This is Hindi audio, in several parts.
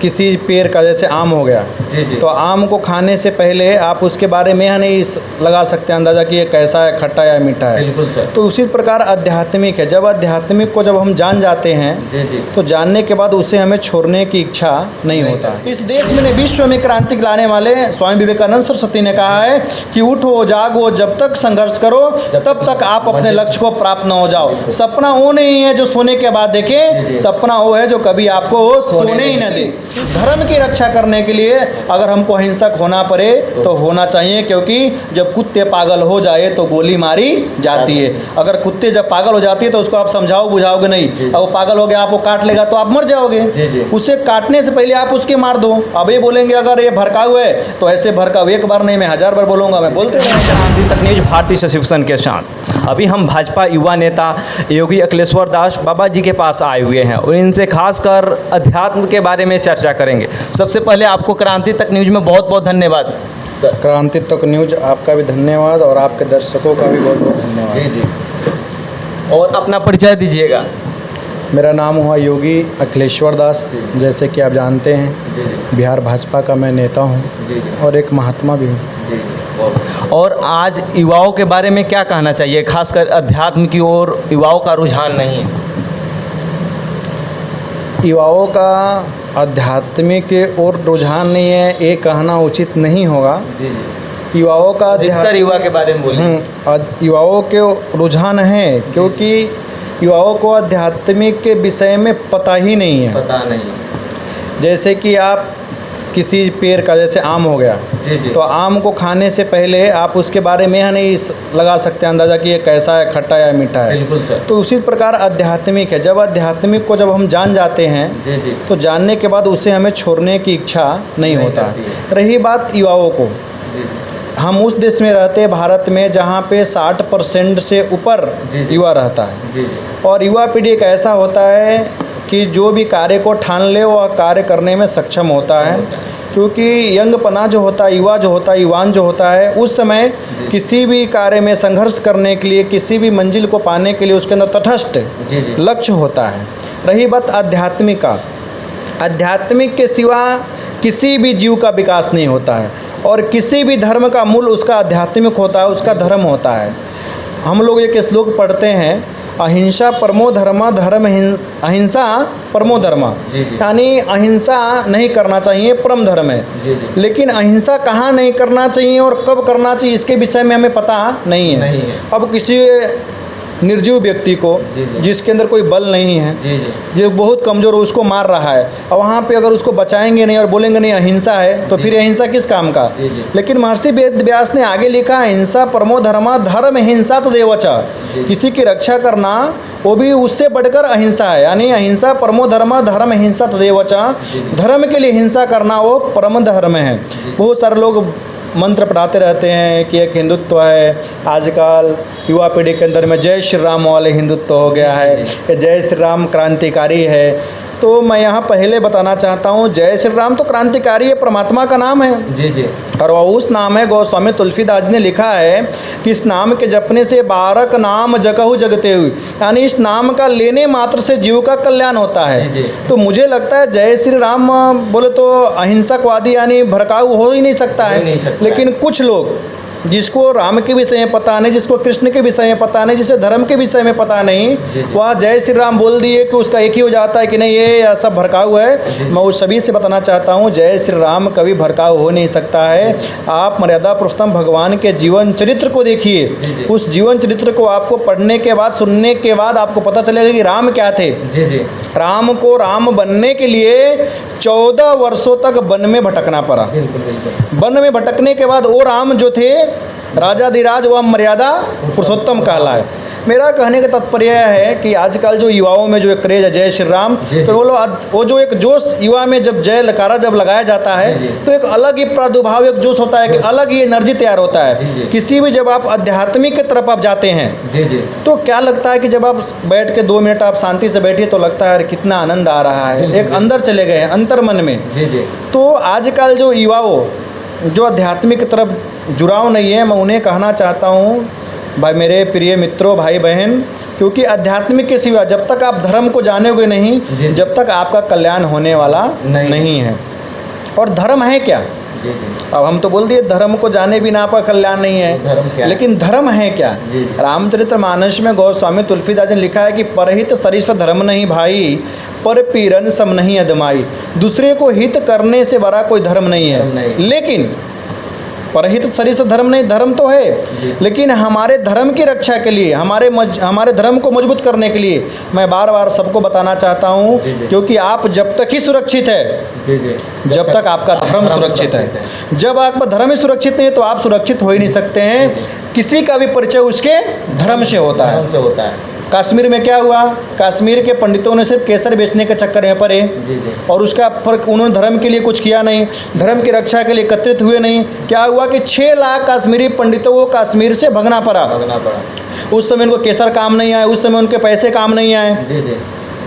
किसी पेड़ का, जैसे आम हो गया, तो आम को खाने से पहले आप उसके बारे में यह नहीं लगा सकते अंदाज़ा कि ये कैसा है, खट्टा या मीठा है। बिल्कुल सर। तो उसी प्रकार आध्यात्मिक है। जब आध्यात्मिक को जब हम जान जाते हैं तो जानने के बाद उसे हमें छोड़ने की इच्छा नहीं होता। इस देश में विश्व में क्रांति लाने वाले स्वामी विवेकानंद सरस्वती ने कहा है कि उठो जागो, जब तक संघर्ष करो तब तक आप अपने लक्ष्य को प्राप्त न हो जाओ। सपना वो नहीं है जो सोने के बाद देखे, सपना वो है जो कभी आपको सोने ही न दे। धर्म की रक्षा करने के लिए अगर हमको अहिंसक होना पड़े तो होना चाहिए, क्योंकि जब कुत्ते पागल हो जाए तो गोली मारी जाती है। अगर कुत्ते जब पागल हो जाती है तो उसको आप समझाओ बुझाओगे नहीं, अब वो पागल हो गया आपको काट लेगा तो आप मर जाओगे। उसे काटने से पहले आप उसके मार दो। अब ये बोलेंगे अगर ये भड़काऊ है तो ऐसे भड़काऊ एक बार नहीं, मैं 1000 बार बोलूँगा, मैं बोलते क्रांति तक न्यूज भारतीय सशिक्षण के साथ अभी हम भाजपा युवा नेता योगी अखिलेश्वर दास बाबा जी के पास आए हुए हैं और इनसे खासकर अध्यात्म के बारे में चर्चा करेंगे। सबसे पहले आपको क्रांति तक न्यूज में बहुत बहुत धन्यवाद। क्रांति तक न्यूज आपका भी धन्यवाद और आपके दर्शकों का भी बहुत बहुत धन्यवाद। जी। और अपना परिचय दीजिएगा। मेरा नाम हुआ योगी अखिलेश्वर दास, जैसे कि आप जानते हैं बिहार भाजपा का मैं नेता हूं और एक महात्मा भी हूं। और आज युवाओं के बारे में क्या कहना चाहिए, खासकर अध्यात्म की ओर युवाओं का रुझान नहीं है? युवाओं का आध्यात्मिक और रुझान नहीं है ये कहना उचित नहीं होगा। युवाओं का युवा के बारे में बोलिए। युवाओं के रुझान है क्योंकि युवाओं को आध्यात्मिक के विषय में पता ही नहीं है। पता नहीं। जैसे कि आप किसी पेड़ का, जैसे आम हो गया, तो आम को खाने से पहले आप उसके बारे में यह नहीं लगा सकते अंदाज़ा कि ये कैसा है, खट्टा या मीठा है। बिल्कुल सर। तो उसी प्रकार आध्यात्मिक है। जब आध्यात्मिक को जब हम जान जाते हैं तो जानने के बाद उसे हमें छोड़ने की इच्छा नहीं होता। रही बात युवाओं को, हम उस देश में रहते हैं भारत में जहाँ पे 60% से ऊपर युवा रहता है। और युवा पीढ़ी एक ऐसा होता है कि जो भी कार्य को ठान ले वह कार्य करने में सक्षम होता है, क्योंकि यंगपना जो होता है, युवा जो होता है, युवान जो होता है, उस समय किसी भी कार्य में संघर्ष करने के लिए, किसी भी मंजिल को पाने के लिए उसके अंदर तटस्थ लक्ष्य होता है। रही बात आध्यात्मिक का, आध्यात्मिक के सिवा किसी भी जीव का विकास नहीं होता है और किसी भी धर्म का मूल उसका आध्यात्मिक होता है, उसका धर्म होता है। हम लोग एक श्लोक पढ़ते हैं, अहिंसा परमो धर्म, अहिंसा परमो धर्म, यानी अहिंसा नहीं करना चाहिए, परम धर्म है। लेकिन अहिंसा कहाँ नहीं करना चाहिए और कब करना चाहिए इसके विषय में हमें पता नहीं है। अब किसी निर्जीव व्यक्ति को जिसके अंदर कोई बल नहीं है, जो बहुत कमज़ोर है, उसको मार रहा है, और वहाँ पे अगर उसको बचाएंगे नहीं और बोलेंगे नहीं अहिंसा है, तो फिर अहिंसा किस काम का। लेकिन महर्षि वेद व्यास ने आगे लिखा, अहिंसा परमो धर्म, धर्म हिंसा तो देवच, किसी की रक्षा करना वो भी उससे बढ़कर अहिंसा है। यानी अहिंसा परमो धर्म, धर्म हिंसा तो देवच, धर्म के लिए हिंसा करना वो परम धर्म है। बहुत सारे लोग मंत्र पढ़ाते रहते हैं कि एक हिंदुत्व है। आजकल युवा पीढ़ी के अंदर में जय श्री राम वाले हिंदुत्व हो गया है, जय श्री राम क्रांतिकारी है। तो मैं यहाँ पहले बताना चाहता हूँ, जय श्री राम तो क्रांतिकारी है, परमात्मा का नाम है। और वह उस नाम है, गोस्वामी तुलसीदास ने लिखा है कि इस नाम के जपने से 12 नाम जगहु जगते हुए, यानी इस नाम का लेने मात्र से जीव का कल्याण होता है। तो मुझे लगता है जय श्री राम बोले तो अहिंसकवादी यानी भड़काऊ हो ही नहीं सकता है। लेकिन कुछ लोग जिसको राम के विषय में पता नहीं, जिसको कृष्ण के विषय में पता नहीं, जिसे धर्म के विषय में पता नहीं, वह जय श्री राम बोल दिए कि उसका एक ही हो जाता है कि नहीं ये सब भड़काऊ है। मैं उस सभी से बताना चाहता हूँ, जय श्री राम कभी भड़काऊ हो नहीं सकता है। आप मर्यादा पुरुषोत्तम भगवान के जीवन चरित्र को देखिए, उस जीवन चरित्र को आपको पढ़ने के बाद, सुनने के बाद आपको पता चलेगा कि राम क्या थे। राम को राम बनने के लिए 14 वर्षों तक वन में भटकना पड़ा। वन में भटकने के बाद वो राम जो थे राजाधिराज व मर्यादा पुरुषोत्तम कहलाए। मेरा कहने का तात्पर्य है कि आजकल जो युवाओं में जो एक क्रेज है जय श्री राम, तो बोलो वो जो एक जोश युवा में जब जय लकारा जब लगाया जाता है तो एक अलग ही प्रादुर्भाव, एक जोश होता है, कि अलग ही एनर्जी तैयार होता है। किसी भी जब आप आध्यात्मिक की तरफ आप जाते हैं तो क्या लगता है कि जब आप बैठ के 2 मिनट आप शांति से बैठिए तो लगता है कितना आनंद आ रहा है, एक अंदर चले गए हैं अंतर मन में। तो आजकल जो युवाओं जो आध्यात्मिक तरफ जुड़ाव नहीं है, मैं उन्हें कहना चाहता हूँ, भाई मेरे प्रिय मित्रों, भाई बहन, क्योंकि आध्यात्मिक के सिवा जब तक आप धर्म को जानोगे नहीं, जब तक आपका कल्याण होने वाला नहीं है। और धर्म है क्या? अब हम तो बोल दिए धर्म को जाने बिना आपका कल्याण नहीं है, लेकिन धर्म है क्या? रामचरितमानस में गोस्वामी तुलसीदास ने लिखा है कि परहित सरिस धर्म नहीं भाई, पर पीरन सम नहीं अदमाई। दूसरे को हित करने से बड़ा कोई धर्म नहीं है। लेकिन परहित सरिस धर्म नहीं, धर्म तो है, लेकिन हमारे धर्म की रक्षा के लिए, हमारे धर्म को मजबूत करने के लिए मैं बार बार सबको बताना चाहता हूँ, क्योंकि आप जब तक ही सुरक्षित है, जब तक आपका धर्म सुरक्षित है। जब आपका धर्म ही सुरक्षित नहीं है तो आप सुरक्षित हो ही नहीं सकते हैं। किसी का भी परिचय उसके धर्म से होता है। कश्मीर में क्या हुआ? कश्मीर के पंडितों ने सिर्फ केसर बेचने के चक्कर में पड़े और उसका फर्क उन्होंने धर्म के लिए कुछ किया नहीं, धर्म की रक्षा के लिए एकत्रित हुए नहीं। क्या हुआ कि 6 लाख कश्मीरी पंडितों को कश्मीर से भगना पड़ा। उस समय उनको केसर काम नहीं आए, उस समय उनके पैसे काम नहीं आए।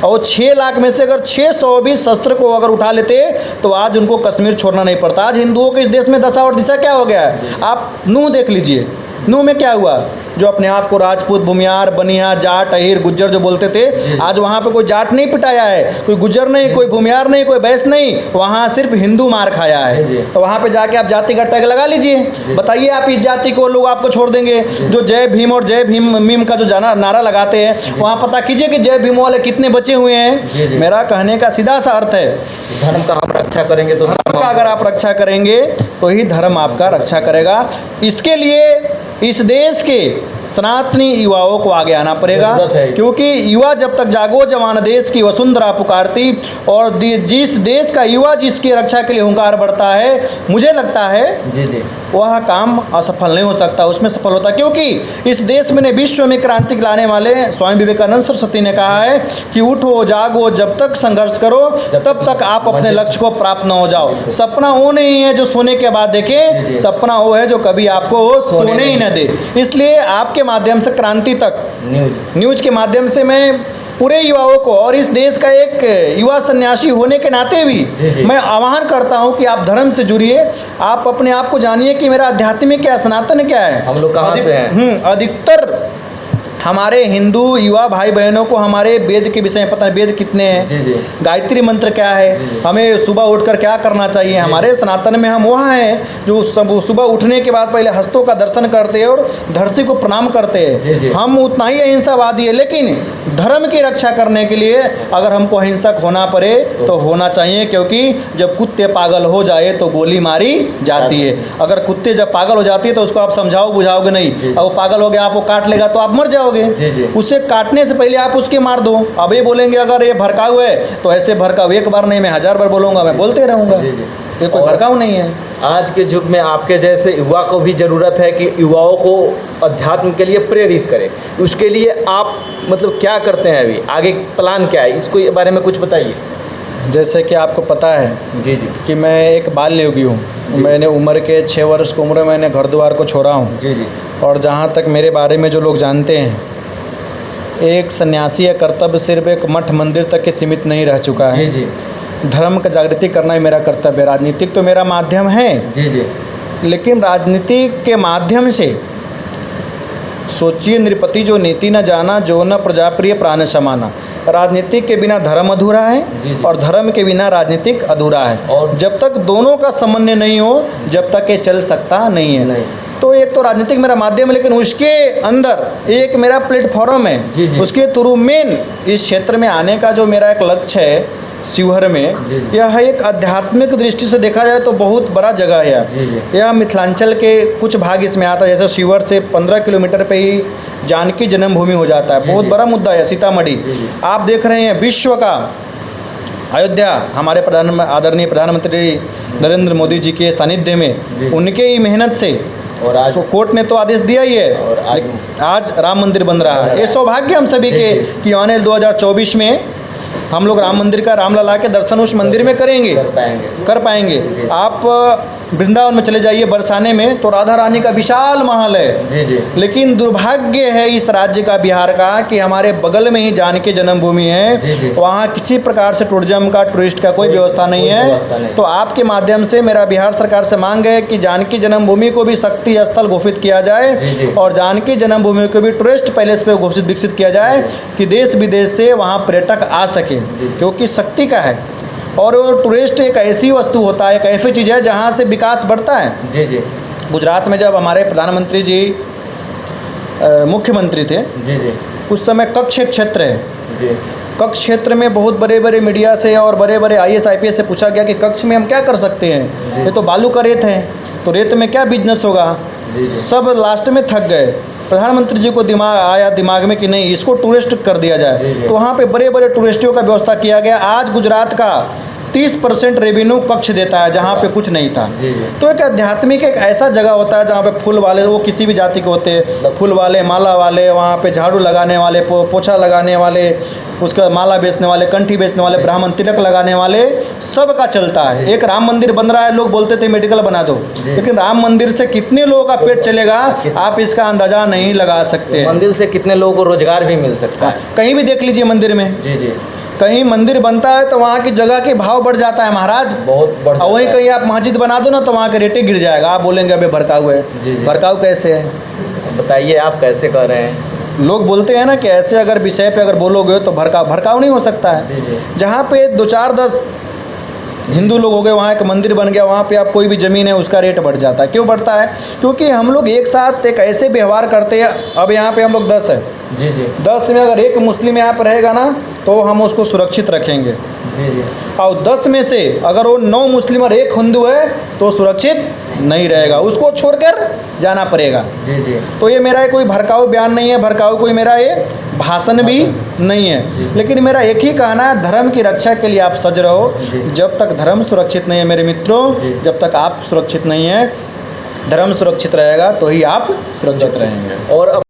और 6 लाख में से अगर 600 भी शस्त्र को अगर उठा लेते तो आज उनको कश्मीर छोड़ना नहीं पड़ता। आज हिंदुओं के इस देश में दशा और दिशा क्या हो गया है? आप नूह देख लीजिए। नूह में क्या हुआ? जो अपने आप को राजपूत, भूमियार, बनिया, जाट, अहिर, गुज्जर जो बोलते थे, आज वहाँ पे कोई जाट नहीं पिटाया है, कोई गुज्जर नहीं, कोई भूमियार नहीं, कोई बैस नहीं, वहाँ सिर्फ हिंदू मार खाया है। तो वहाँ पे जाके आप जाति का टैग लगा लीजिए, बताइए आप इस जाति को लोग आपको छोड़ देंगे? जो जय भीम और जय भीम मीम का जो नारा लगाते हैं, वहाँ पता कीजिए कि जय भीम वाले कितने बचे हुए हैं। मेरा कहने का सीधा सा अर्थ है, धर्म का हम रक्षा करेंगे तो धर्म का अगर आप रक्षा करेंगे तो ही धर्म आपका रक्षा करेगा। इसके लिए इस देश के सनातनी युवाओं को आगे आना पड़ेगा, क्योंकि युवा जब तक जागो जवान देश की वसुंधरा पुकारती, और जिस देश का युवा जिसकी रक्षा के लिए हुंकार बढ़ता है, मुझे लगता है वह काम असफल नहीं हो सकता, उसमें सफल होता। क्योंकि इस देश में विश्व में क्रांति लाने वाले स्वामी विवेकानंद सरस्वती ने कहा है कि उठो जागो, जब तक संघर्ष करो तब तक आप अपने लक्ष्य को प्राप्त न हो जाओ। सपना वो नहीं है जो सोने के बाद देखे, सपना वो है जो कभी आपको सोने ही न दे। इसलिए आपके माध्यम से क्रांति तक न्यूज के माध्यम से मैं पूरे युवाओं को और इस देश का एक युवा सन्यासी होने के नाते भी मैं आह्वान करता हूं कि आप धर्म से जुड़िए। आप अपने आप को जानिए कि मेरा आध्यात्मिक क्या है, सनातन क्या है, हम लोग कहाँ से हैं। अधिकतर हमारे हिंदू युवा भाई बहनों को हमारे वेद के विषय में पता है, वेद कितने हैं, गायत्री मंत्र क्या है, हमें सुबह उठकर क्या करना चाहिए। हमारे सनातन में हम वहाँ हैं जो सुबह उठने के बाद पहले हस्तों का दर्शन करते हैं और धरती को प्रणाम करते हैं। हम उतना ही अहिंसावादी है, लेकिन धर्म की रक्षा करने के लिए अगर हमको अहिंसक होना पड़े तो होना चाहिए, क्योंकि जब कुत्ते पागल हो जाए तो गोली मारी जाती है। अगर कुत्ते जब पागल हो जाती है तो उसको आप समझाओ बुझाओगे नहीं, अब वो पागल हो गया आपको काट लेगा तो आप मर जाओगे। उसे काटने से पहले आप उसके मार दो। अब ये बोलेंगे अगर ये भड़काऊ है तो ऐसे भड़काऊ एक बार नहीं, मैं 1000 बार बोलूँगा, मैं बोलते रहूँगा, ये कोई भड़काऊ नहीं है। आज के युग में आपके जैसे युवा को भी ज़रूरत है कि युवाओं को अध्यात्म के लिए प्रेरित करें। उसके लिए आप मतलब क्या करते हैं, अभी आगे प्लान क्या है, इसको बारे में कुछ बताइए। जैसे कि आपको पता है कि मैं एक बाल योगी हूँ। मैंने उम्र के 6 वर्ष की उम्र में मैंने घर द्वार को छोड़ा हूँ। और जहाँ तक मेरे बारे में जो लोग जानते हैं, एक सन्यासी का कर्तव्य सिर्फ एक मठ मंदिर तक के सीमित नहीं रह चुका है। धर्म का जागृति करना ही मेरा कर्तव्य है। राजनीतिक तो मेरा माध्यम है, लेकिन राजनीति के माध्यम से सोचिए, नृपति जो नीति न जाना, जो न प्रजाप्रिय प्राण समाना। राजनीतिक के बिना धर्म अधूरा है और धर्म के बिना राजनीतिक अधूरा है। और जब तक दोनों का समन्वय नहीं हो, जब तक ये चल सकता नहीं है। तो एक तो राजनीतिक मेरा माध्यम है, लेकिन उसके अंदर एक मेरा प्लेटफॉर्म है। उसके थ्रू मेन इस क्षेत्र में आने का जो मेरा एक लक्ष्य है शिवहर में, यह एक आध्यात्मिक दृष्टि से देखा जाए तो बहुत बड़ा जगह है। यह मिथिलांचल के कुछ भाग इसमें आता है। जैसे शिवहर से 15 किलोमीटर पे ही जानकी जन्मभूमि हो जाता है। बहुत बड़ा मुद्दा है सीतामढ़ी। आप देख रहे हैं विश्व का अयोध्या, हमारे आदरणीय प्रधानमंत्री नरेंद्र मोदी जी के सानिध्य में, उनके ही मेहनत से और आज कोर्ट ने तो आदेश दिया ही है, और आज राम मंदिर बन रहा है। ये सौभाग्य हम सभी के कि आने 2024 में हम लोग राम मंदिर का रामलला के दर्शन उस मंदिर में करेंगे, कर पाएंगे। आप वृंदावन में चले जाइए बरसाने में, तो राधा रानी का विशाल महल है। जी जी। लेकिन दुर्भाग्य है इस राज्य का, बिहार का, कि हमारे बगल में ही जानकी जन्मभूमि जी, है, जी। वहाँ किसी प्रकार से टूरिज्म का, टूरिस्ट का कोई व्यवस्था नहीं व्यवस्था है। नहीं। तो आपके माध्यम से मेरा बिहार सरकार से मांग है कि जानकी जन्मभूमि को भी शक्ति स्थल घोषित किया जाए, जी, जी। और जानकी जन्मभूमि को भी टूरिस्ट पैलेस पे घोषित विकसित किया जाए, कि देश विदेश से वहाँ पर्यटक आ सके, क्योंकि शक्ति का है। और टूरिस्ट एक ऐसी वस्तु होता है, एक ऐसी चीज़ है जहाँ से विकास बढ़ता है। जी जी। गुजरात में जब हमारे प्रधानमंत्री जी मुख्यमंत्री थे, जी जी। उस समय कच्छ एक क्षेत्र है, जी कच्छ क्षेत्र में बहुत बड़े बड़े मीडिया से और बड़े बड़े IAS IPS से पूछा गया कि कच्छ में हम क्या कर सकते हैं, ये तो बालू का रेत है, तो रेत में क्या बिजनेस होगा। जी जी। सब लास्ट में थक गए। प्रधानमंत्री जी को दिमाग में कि नहीं, इसको टूरिस्ट कर दिया जी, जाए, जी। तो वहाँ पे बड़े बड़े टूरिस्टों का व्यवस्था किया गया। आज गुजरात का 30% रेवेन्यू कच्छ देता है, जहाँ पे कुछ नहीं था। जी जी। तो एक आध्यात्मिक एक ऐसा जगह होता है जहाँ पे फूल वाले, वो किसी भी जाति के होते हैं, फूल वाले, माला वाले, वहाँ पे झाड़ू लगाने वाले, पोछा लगाने वाले, उसका माला बेचने वाले, कंठी बेचने वाले, ब्राह्मण तिलक लगाने वाले, सब का चलता है। एक राम मंदिर बन रहा है, लोग बोलते थे मेडिकल बना दो, लेकिन राम मंदिर से कितने लोगों का पेट चलेगा आप इसका अंदाजा नहीं लगा सकते। मंदिर से कितने लोगों को रोजगार भी मिल सकता है। कहीं भी देख लीजिए मंदिर में, जी जी। कहीं मंदिर बनता है तो वहाँ की जगह के भाव बढ़ जाता है महाराज। बहुत बढ़ और वहीं जाता है। कहीं आप मस्जिद बना दो ना, तो वहाँ के रेटे गिर जाएगा। आप बोलेंगे अबे भड़काऊ है। जी, जी। भड़काऊ कैसे है? बताइए आप कैसे कर रहे हैं। लोग बोलते हैं ना कि ऐसे अगर विषय पे अगर बोलोगे तो भड़काऊ नहीं हो सकता जी, है। जी। जहाँ पे 2-4-10 हिंदू लोग हो गए, वहाँ एक मंदिर बन गया, वहाँ पे आप कोई भी ज़मीन है उसका रेट बढ़ जाता है। क्यों बढ़ता है? क्योंकि हम लोग एक साथ एक ऐसे व्यवहार करते हैं। अब यहाँ पे हम लोग 10 है, जी जी। 10 में अगर एक मुस्लिम यहाँ पर रहेगा ना, तो हम उसको सुरक्षित रखेंगे। जी जी। और 10 में से अगर वो 9 मुस्लिम और 1 हिंदू है तो सुरक्षित नहीं रहेगा, उसको छोड़कर जाना पड़ेगा। जी जी। तो ये मेरा कोई भड़काऊ बयान नहीं है, भड़काऊ कोई मेरा ये भाषण भी नहीं है। लेकिन मेरा एक ही कहना है, धर्म की रक्षा के लिए आप सज रहो। जब तक धर्म सुरक्षित नहीं है मेरे मित्रों, जब तक आप सुरक्षित नहीं हैं, धर्म सुरक्षित रहेगा तो ही आप सुरक्षित रहेंगे। और